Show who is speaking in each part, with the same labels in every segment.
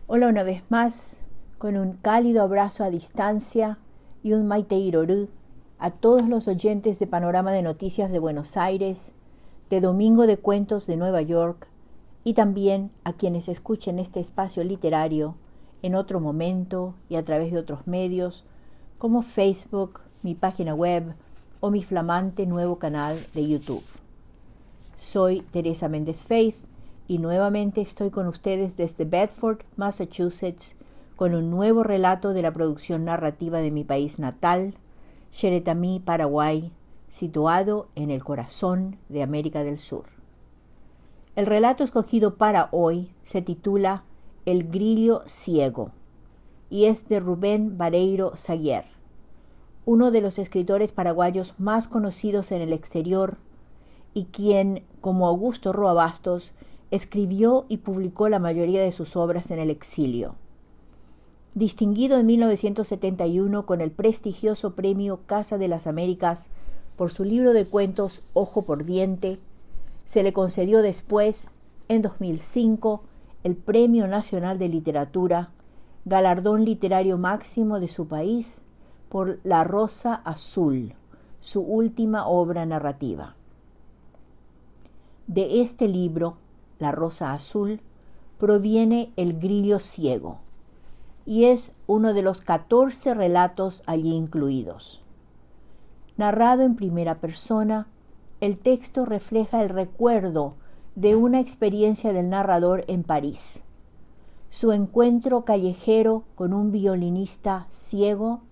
Speaker 1: Hola una vez más, con un cálido abrazo a distancia y un maite irorú a todos los oyentes de Panorama de Noticias de Buenos Aires, de Domingo de Cuentos de Nueva York y también a quienes escuchen este espacio literario en otro momento y a través de otros medios como Facebook, mi página web o mi flamante nuevo canal de YouTube. Soy Teresa Méndez Faith y nuevamente estoy con ustedes desde Bedford, Massachusetts, con un nuevo relato de la producción narrativa de mi país natal, Xeretamí, Paraguay, situado en el corazón de América del Sur. El relato escogido para hoy se titula El grillo ciego y es de Rubén Vareiro Saguier, uno de los escritores paraguayos más conocidos en el exterior y quien, como Augusto Roa Bastos, escribió y publicó la mayoría de sus obras en el exilio. Distinguido en 1971 con el prestigioso premio Casa de las Américas por su libro de cuentos Ojo por Diente, se le concedió después, en 2005, el Premio Nacional de Literatura, galardón literario máximo de su país, por La Rosa Azul, su última obra narrativa. De este libro, La Rosa Azul, proviene El grillo ciego, y es uno de los 14 relatos allí incluidos. Narrado en primera persona, el texto refleja el recuerdo de una experiencia del narrador en París, su encuentro callejero con un violinista ciego,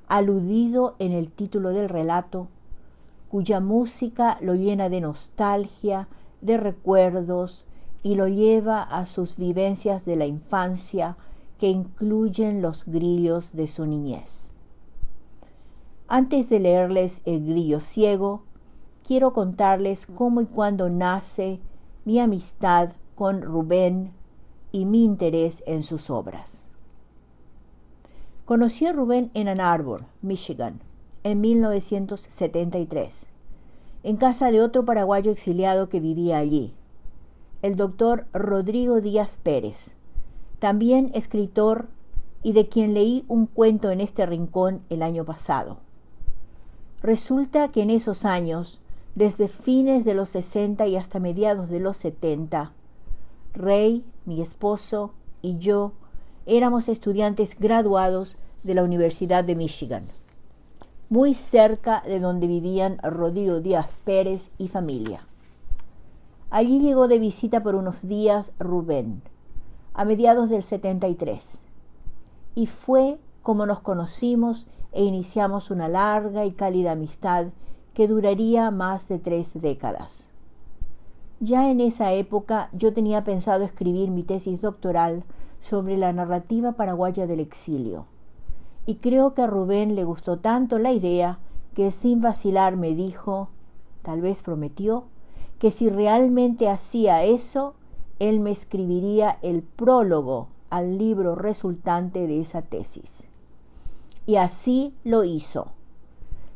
Speaker 1: aludido en el título del relato, cuya música lo llena de nostalgia, de recuerdos y lo lleva a sus vivencias de la infancia que incluyen los grillos de su niñez. Antes de leerles El grillo ciego, quiero contarles cómo y cuándo nace mi amistad con Rubén y mi interés en sus obras. Conocí a Rubén en Ann Arbor, Michigan, en 1973, en casa de otro paraguayo exiliado que vivía allí, el doctor Rodrigo Díaz Pérez, también escritor y de quien leí un cuento en este rincón el año pasado. Resulta que en esos años, desde fines de los 60 y hasta mediados de los 70, Rey, mi esposo, y yo éramos estudiantes graduados de la Universidad de Michigan, muy cerca de donde vivían Rodrigo Díaz Pérez y familia. Allí llegó de visita por unos días Rubén, a mediados del 73, y fue como nos conocimos e iniciamos una larga y cálida amistad que duraría más de 3 décadas. Ya en esa época yo tenía pensado escribir mi tesis doctoral sobre la narrativa paraguaya del exilio, y creo que a Rubén le gustó tanto la idea que sin vacilar me dijo, tal vez prometió, que si realmente hacía eso, él me escribiría el prólogo al libro resultante de esa tesis. Y así lo hizo.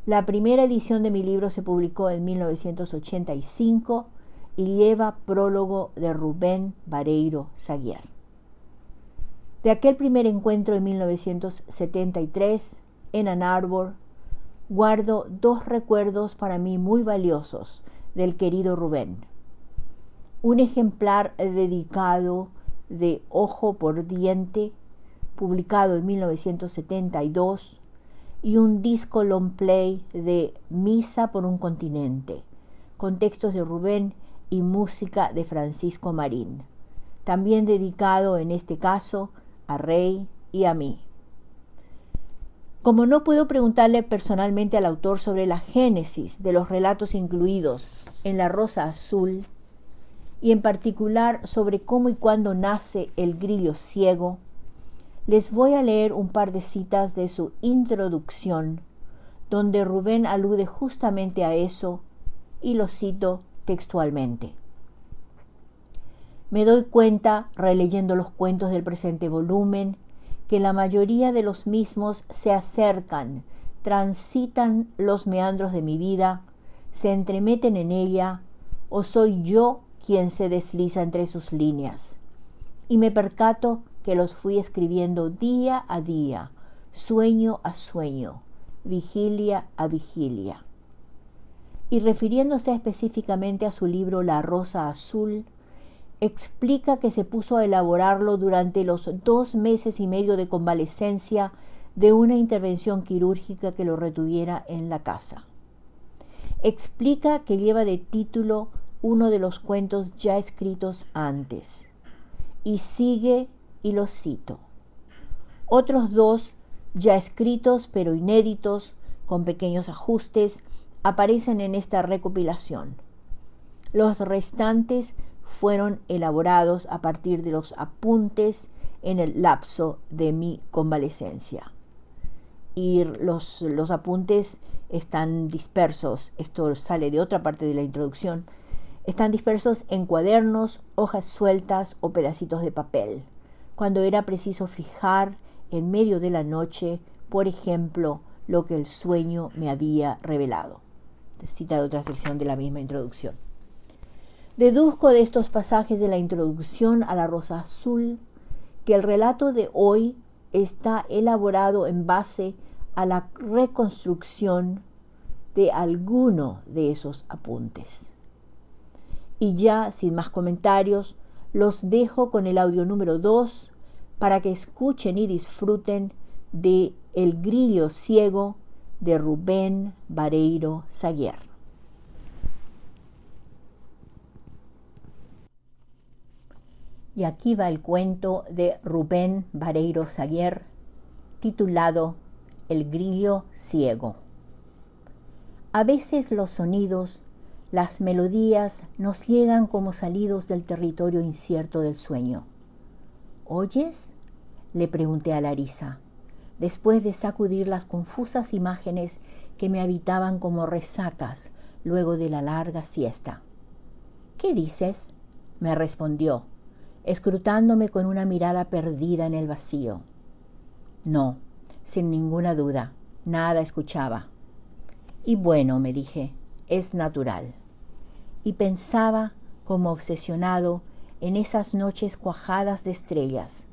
Speaker 1: La primera edición de mi libro se publicó en 1985 y lleva prólogo de Rubén Vareiro Saguier. De aquel primer encuentro en 1973 en Ann Arbor, guardo 2 recuerdos para mí muy valiosos del querido Rubén. Un ejemplar dedicado de Ojo por Diente, publicado en 1972, y un disco long play de Misa por un continente, con textos de Rubén y música de Francisco Marín, también dedicado en este caso a Rey y a mí. Como no puedo preguntarle personalmente al autor sobre la génesis de los relatos incluidos en La Rosa Azul, y en particular sobre cómo y cuándo nace El grillo ciego, les voy a leer un par de citas de su introducción, donde Rubén alude justamente a eso, y lo cito textualmente. Me doy cuenta, releyendo los cuentos del presente volumen, que la mayoría de los mismos se acercan, transitan los meandros de mi vida, se entremeten en ella, o soy yo quien se desliza entre sus líneas. Y me percato que los fui escribiendo día a día, sueño a sueño, vigilia a vigilia. Y refiriéndose específicamente a su libro La Rosa Azul, explica que se puso a elaborarlo durante los 2 meses y medio de convalecencia de una intervención quirúrgica que lo retuviera en la casa. Explica que lleva de título uno de los cuentos ya escritos antes, y sigue y los cito. Otros 2, ya escritos pero inéditos, con pequeños ajustes, aparecen en esta recopilación. Los restantes fueron elaborados a partir de los apuntes en el lapso de mi convalecencia. Y los apuntes están dispersos, esto sale de otra parte de la introducción, están dispersos en cuadernos, hojas sueltas o pedacitos de papel, cuando era preciso fijar en medio de la noche, por ejemplo, lo que el sueño me había revelado. Cita de otra sección de la misma introducción. Deduzco de estos pasajes de la introducción a La Rosa Azul que el relato de hoy está elaborado en base a la reconstrucción de alguno de esos apuntes. Y ya, sin más comentarios, los dejo con el audio número 2 para que escuchen y disfruten de El Grillo Ciego de Rubén Vareiro Saguier. Y aquí va el cuento de Rubén Vareiro Saguier, titulado El Grillo Ciego. A veces los sonidos, las melodías nos llegan como salidos del territorio incierto del sueño. ¿Oyes?, le pregunté a Larisa, después de sacudir las confusas imágenes que me habitaban como resacas luego de la larga siesta. ¿Qué dices?, me respondió, escrutándome con una mirada perdida en el vacío. No, sin ninguna duda, nada escuchaba. Y bueno, me dije, es natural. Y pensaba, como obsesionado, en esas noches cuajadas de estrellas,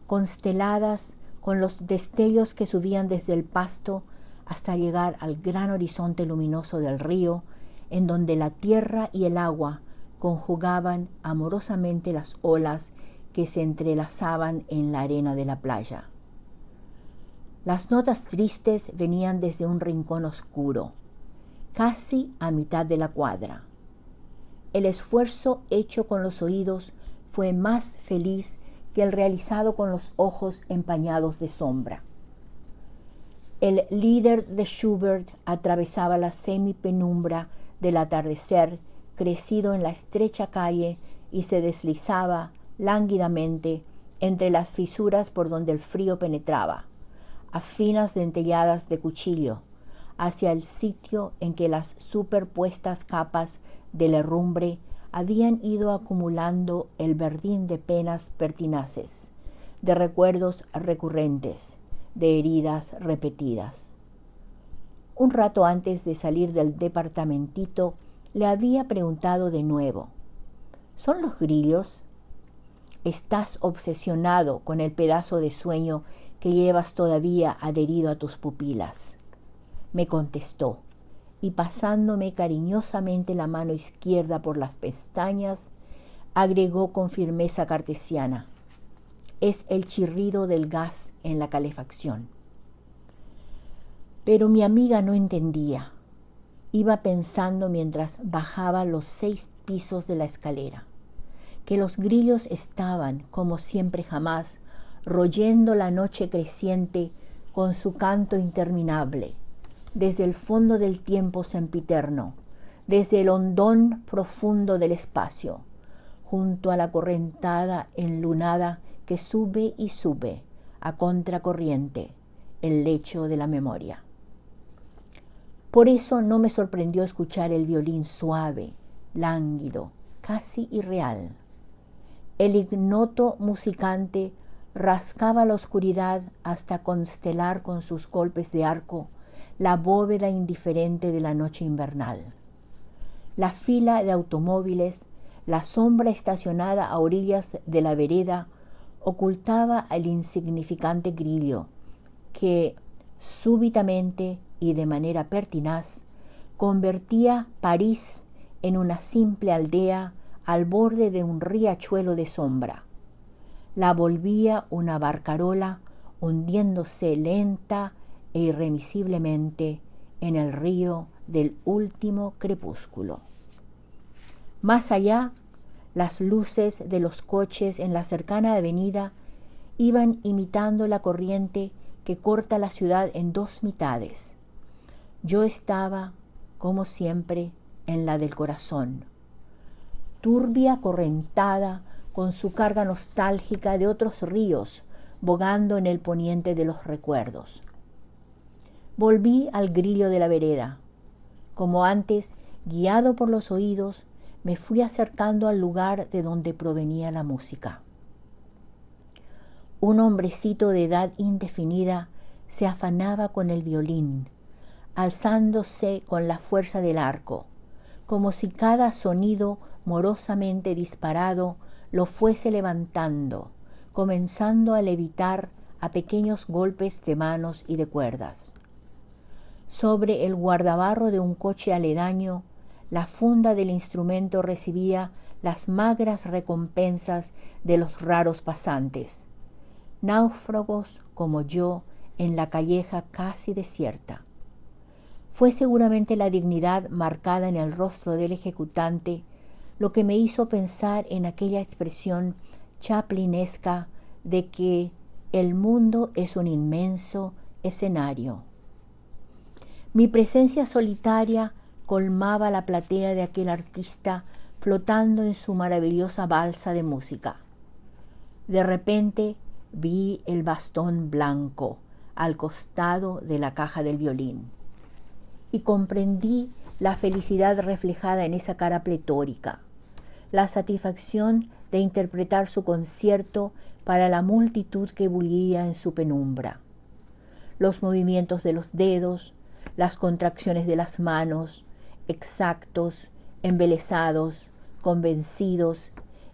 Speaker 1: consteladas con los destellos que subían desde el pasto hasta llegar al gran horizonte luminoso del río, en donde la tierra y el agua conjugaban amorosamente las olas que se entrelazaban en la arena de la playa. Las notas tristes venían desde un rincón oscuro, casi a mitad de la cuadra. El esfuerzo hecho con los oídos fue más feliz que el realizado con los ojos empañados de sombra. El líder de Schubert atravesaba la semipenumbra del atardecer crecido en la estrecha calle y se deslizaba lánguidamente entre las fisuras por donde el frío penetraba, a finas dentelladas de cuchillo, hacia el sitio en que las superpuestas capas de la herrumbre habían ido acumulando el verdín de penas pertinaces, de recuerdos recurrentes, de heridas repetidas. Un rato antes de salir del departamentito, le había preguntado de nuevo, ¿son los grillos? ¿Estás obsesionado con el pedazo de sueño que llevas todavía adherido a tus pupilas? Me contestó, y pasándome cariñosamente la mano izquierda por las pestañas, agregó con firmeza cartesiana, es el chirrido del gas en la calefacción. Pero mi amiga no entendía. Iba pensando mientras bajaba los 6 pisos de la escalera, que los grillos estaban, como siempre jamás, royendo la noche creciente con su canto interminable, desde el fondo del tiempo sempiterno, desde el hondón profundo del espacio, junto a la correntada enlunada que sube y sube, a contracorriente, el lecho de la memoria. Por eso no me sorprendió escuchar el violín suave, lánguido, casi irreal. El ignoto musicante rascaba la oscuridad hasta constelar con sus golpes de arco la bóveda indiferente de la noche invernal. La fila de automóviles, la sombra estacionada a orillas de la vereda, ocultaba al insignificante grillo que súbitamente y de manera pertinaz convertía París en una simple aldea al borde de un riachuelo de sombra. La volvía una barcarola hundiéndose lenta e irremisiblemente en el río del último crepúsculo. Más allá, las luces de los coches en la cercana avenida iban imitando la corriente que corta la ciudad en dos mitades. Yo estaba, como siempre, en la del corazón, turbia acorrentada con su carga nostálgica de otros ríos bogando en el poniente de los recuerdos. Volví al grillo de la vereda. Como antes, guiado por los oídos, me fui acercando al lugar de donde provenía la música. Un hombrecito de edad indefinida se afanaba con el violín, alzándose con la fuerza del arco, como si cada sonido morosamente disparado lo fuese levantando, comenzando a levitar a pequeños golpes de manos y de cuerdas. Sobre el guardabarro de un coche aledaño, la funda del instrumento recibía las magras recompensas de los raros pasantes, náufragos como yo en la calleja casi desierta. Fue seguramente la dignidad marcada en el rostro del ejecutante lo que me hizo pensar en aquella expresión chaplinesca de que el mundo es un inmenso escenario. Mi presencia solitaria colmaba la platea de aquel artista flotando en su maravillosa balsa de música. De repente vi el bastón blanco al costado de la caja del violín y comprendí la felicidad reflejada en esa cara pletórica, la satisfacción de interpretar su concierto para la multitud que bullía en su penumbra. Los movimientos de los dedos, las contracciones de las manos, exactos, embelesados, convencidos,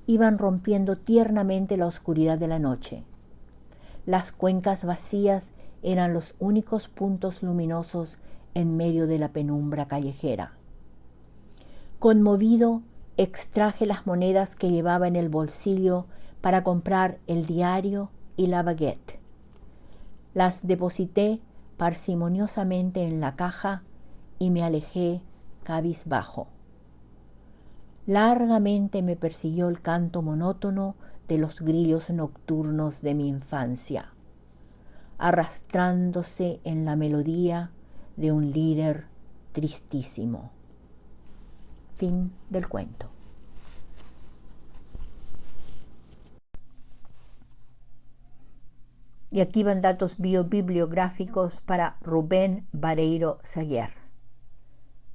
Speaker 1: iban rompiendo tiernamente la oscuridad de la noche. Las cuencas vacías eran los únicos puntos luminosos en medio de la penumbra callejera. Conmovido, extraje las monedas que llevaba en el bolsillo para comprar el diario y la baguette. Las deposité parsimoniosamente en la caja y me alejé cabizbajo. Largamente me persiguió el canto monótono de los grillos nocturnos de mi infancia, arrastrándose en la melodía de un líder tristísimo. Fin del cuento. Y aquí van datos biobibliográficos para Rubén Vareiro Saguier.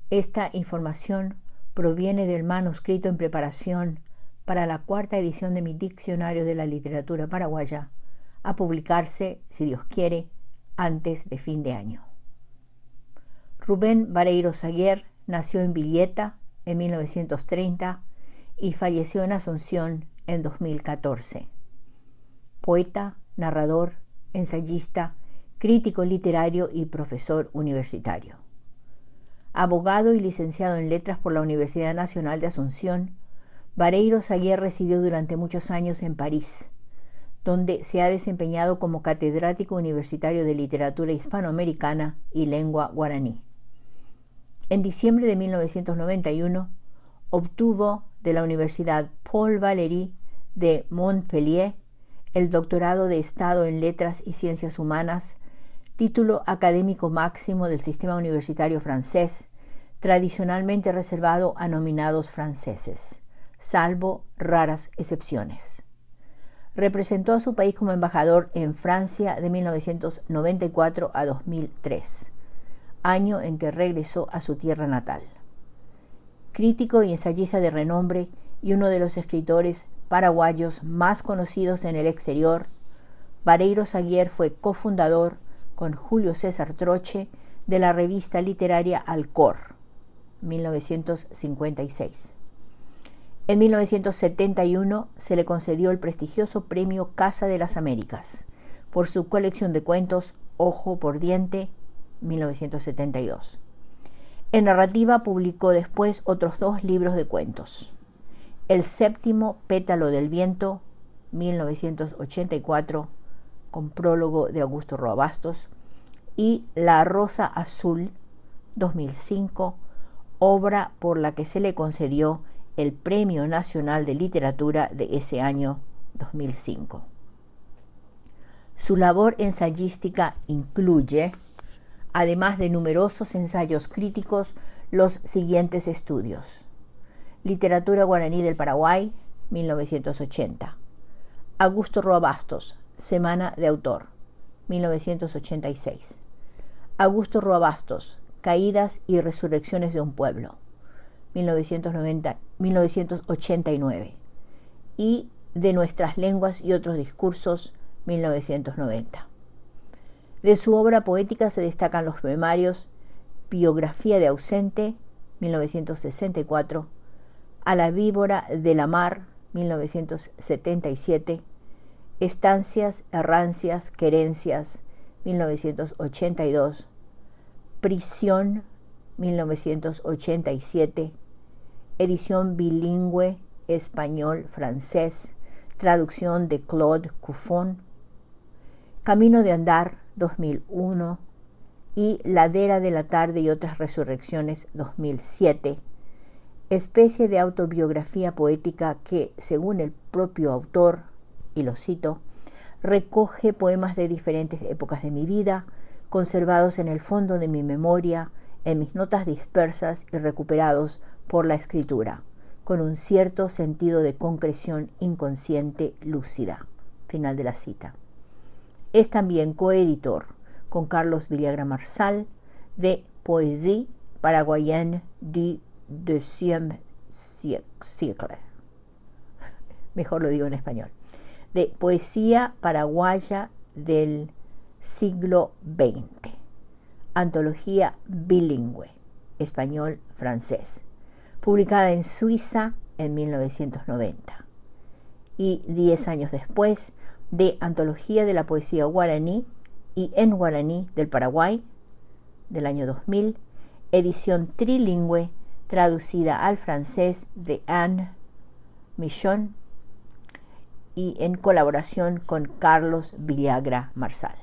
Speaker 1: Esta información proviene del manuscrito en preparación para la cuarta edición de mi Diccionario de la Literatura Paraguaya, a publicarse, si Dios quiere, antes de fin de año. Rubén Vareiro Saguier nació en Villeta en 1930 y falleció en Asunción en 2014. Poeta, narrador, ensayista, crítico literario y profesor universitario. Abogado y licenciado en Letras por la Universidad Nacional de Asunción, Vareiro Saguier residió durante muchos años en París, donde se ha desempeñado como catedrático universitario de literatura hispanoamericana y lengua guaraní. En diciembre de 1991 obtuvo de la Universidad Paul Valéry de Montpellier el doctorado de Estado en Letras y Ciencias Humanas, título académico máximo del sistema universitario francés, tradicionalmente reservado a nominados franceses, salvo raras excepciones. Representó a su país como embajador en Francia de 1994 a 2003, año en que regresó a su tierra natal. Crítico y ensayista de renombre y uno de los escritores paraguayos más conocidos en el exterior, Vareiro Saguier fue cofundador con Julio César Troche de la revista literaria Alcor, 1956. En 1971 se le concedió el prestigioso premio Casa de las Américas por su colección de cuentos Ojo por Diente, 1972. En narrativa publicó después otros 2 libros de cuentos: El séptimo pétalo del viento, 1984, con prólogo de Augusto Roa Bastos, y La rosa azul, 2005, obra por la que se le concedió el Premio Nacional de Literatura de ese año 2005. Su labor ensayística incluye, además de numerosos ensayos críticos, los siguientes estudios: Literatura guaraní del Paraguay, 1980. Augusto Roa Bastos, Semana de Autor, 1986. Augusto Roa Bastos, Caídas y Resurrecciones de un Pueblo, 1989. Y De nuestras lenguas y otros discursos, 1990. De su obra poética se destacan los poemarios Biografía de ausente, 1964, A la víbora de la mar, 1977, Estancias, errancias, querencias, 1982, Prisión, 1987, edición bilingüe español-francés, traducción de Claude Cuffon, Camino de andar, 2001, y Ladera de la tarde y otras resurrecciones, 2007, especie de autobiografía poética que, según el propio autor, y lo cito, recoge poemas de diferentes épocas de mi vida, conservados en el fondo de mi memoria, en mis notas dispersas y recuperados por la escritura, con un cierto sentido de concreción inconsciente lúcida. Final de la cita. Es también coeditor con Carlos Villagra Marsal de Poésie paraguayenne du XIIe siècle. Mejor lo digo en español. De Poesía Paraguaya del siglo XX. Antología bilingüe, español-francés, publicada en Suiza en 1990. Y 10 años después, de Antología de la Poesía Guaraní y en Guaraní del Paraguay, del año 2000, edición trilingüe traducida al francés de Anne Michon y en colaboración con Carlos Villagra Marsal.